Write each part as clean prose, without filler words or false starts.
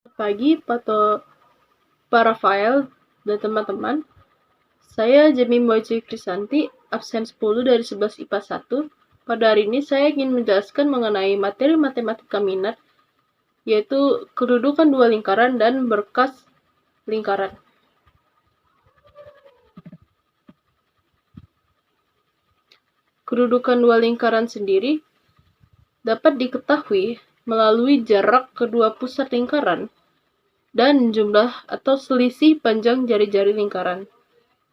Pagi para file dan teman-teman. Saya Jemim Boyci Krisanti, absen 10 dari 11 IPA 1. Pada hari ini saya ingin menjelaskan mengenai materi matematika minat, yaitu kedudukan dua lingkaran dan berkas lingkaran. Kedudukan dua lingkaran sendiri dapat diketahui melalui jarak kedua pusat lingkaran dan jumlah atau selisih panjang jari-jari lingkaran.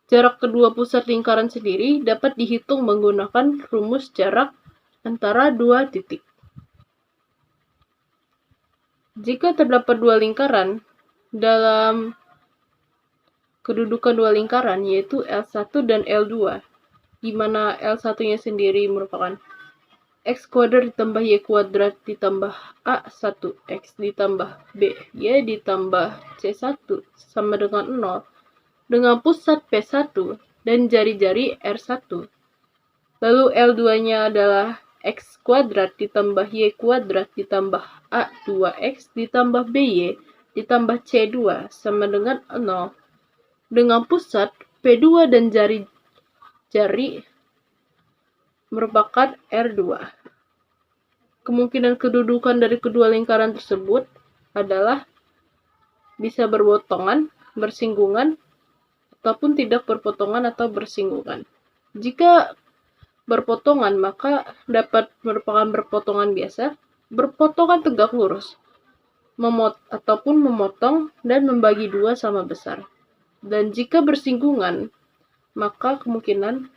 Jarak kedua pusat lingkaran sendiri dapat dihitung menggunakan rumus jarak antara dua titik. Jika terdapat dua lingkaran dalam kedudukan dua lingkaran, yaitu L1 dan L2, di mana L1-nya sendiri merupakan X kuadrat ditambah Y kuadrat ditambah A1 X ditambah B Y ditambah C1 sama dengan 0, dengan pusat P1 dan jari-jari R1. Lalu L2-nya adalah X kuadrat ditambah Y kuadrat ditambah A2X ditambah BY ditambah C2 sama dengan 0, dengan pusat P2 dan jari-jari merupakan R2. Kemungkinan kedudukan dari kedua lingkaran tersebut adalah bisa berpotongan, bersinggungan, ataupun tidak berpotongan atau bersinggungan. Jika berpotongan, maka dapat merupakan berpotongan biasa, berpotongan tegak lurus, ataupun memotong dan membagi dua sama besar. Dan jika bersinggungan, maka kemungkinan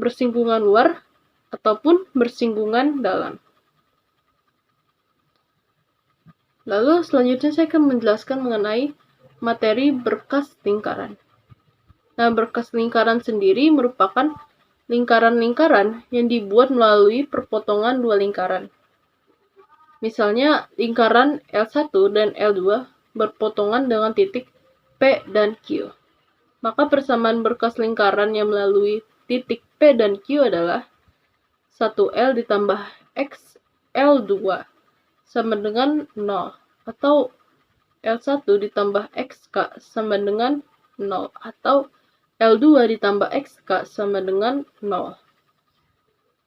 bersinggungan luar ataupun bersinggungan dalam. Lalu selanjutnya saya akan menjelaskan mengenai materi berkas lingkaran. Nah, berkas lingkaran sendiri merupakan lingkaran-lingkaran yang dibuat melalui perpotongan dua lingkaran. Misalnya, lingkaran L1 dan L2 berpotongan dengan titik P dan Q. Maka persamaan berkas lingkaran yang melalui titik P dan Q adalah 1L ditambah X L2 sama dengan 0, atau L1 ditambah XK sama dengan 0, atau L2 ditambah XK sama dengan 0.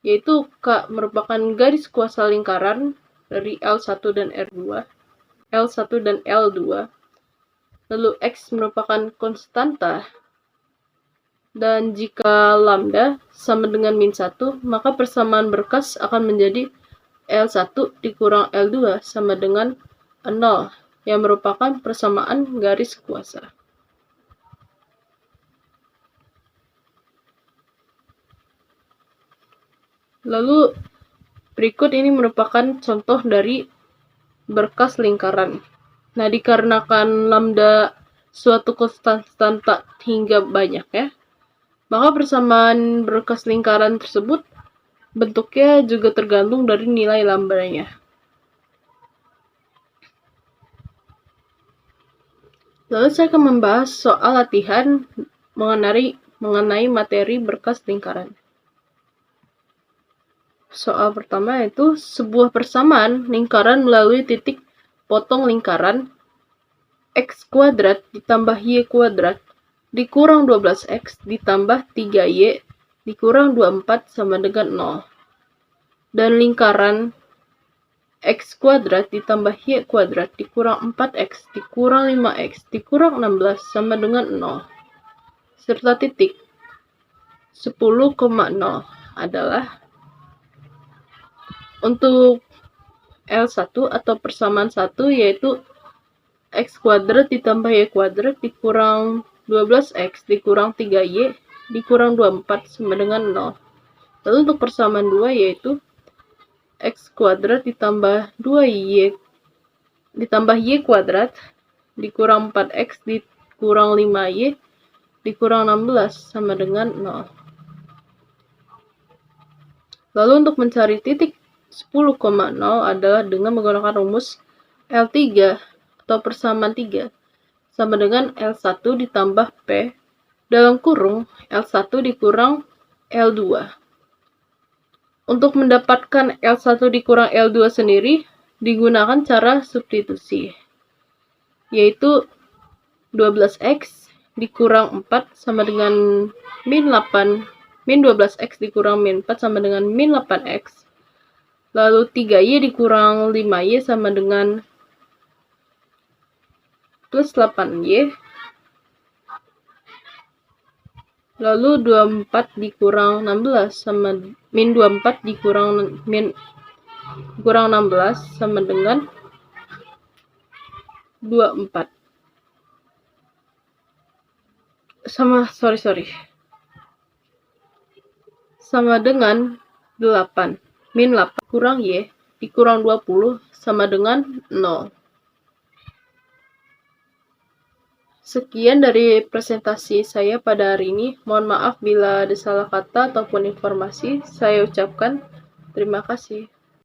Yaitu K merupakan garis kuasa lingkaran dari L1 dan R2, L1 dan L2. Lalu X merupakan konstanta, dan jika lambda sama dengan -1, maka persamaan berkas akan menjadi L1 dikurang L2 sama dengan 0, yang merupakan persamaan garis kuasa. Lalu berikut ini merupakan contoh dari berkas lingkaran. Nah, dikarenakan lambda suatu konstanta hingga banyak ya, maka persamaan berkas lingkaran tersebut bentuknya juga tergantung dari nilai lambdanya. Lalu saya akan membahas soal latihan mengenai materi berkas lingkaran. Soal pertama yaitu sebuah persamaan lingkaran melalui titik potong lingkaran X kuadrat ditambah Y kuadrat dikurang 12X ditambah 3Y dikurang 24 sama dengan 0. Dan lingkaran X kuadrat ditambah Y kuadrat dikurang 4X dikurang 5X dikurang 16 sama dengan 0. Serta titik 10,0 adalah untuk L1 atau persamaan 1, yaitu X kuadrat ditambah Y kuadrat dikurang 12X dikurang 3Y dikurang 24 sama dengan 0. Lalu untuk persamaan 2 yaitu X kuadrat ditambah 2Y ditambah Y kuadrat dikurang 4X dikurang 5Y dikurang 16 sama dengan 0. Lalu untuk mencari titik 10,0 adalah dengan menggunakan rumus L3 atau persamaan 3 sama dengan L1 ditambah P dalam kurung L1 dikurang L2. Untuk mendapatkan L1 dikurang L2 sendiri, digunakan cara substitusi. yaitu 12x dikurang 4 sama dengan min 8, min 12x dikurang min 4 sama dengan min 8x. Lalu 3y dikurang 5y sama dengan plus 8y. Lalu 24 dikurang 16 sama min 24 dikurang 16 sama dengan 24. Sama dengan 8. Min 8 kurang y dikurang 20 sama dengan 0. Sekian dari presentasi saya pada hari ini. Mohon maaf bila ada salah kata ataupun informasi. Saya ucapkan terima kasih.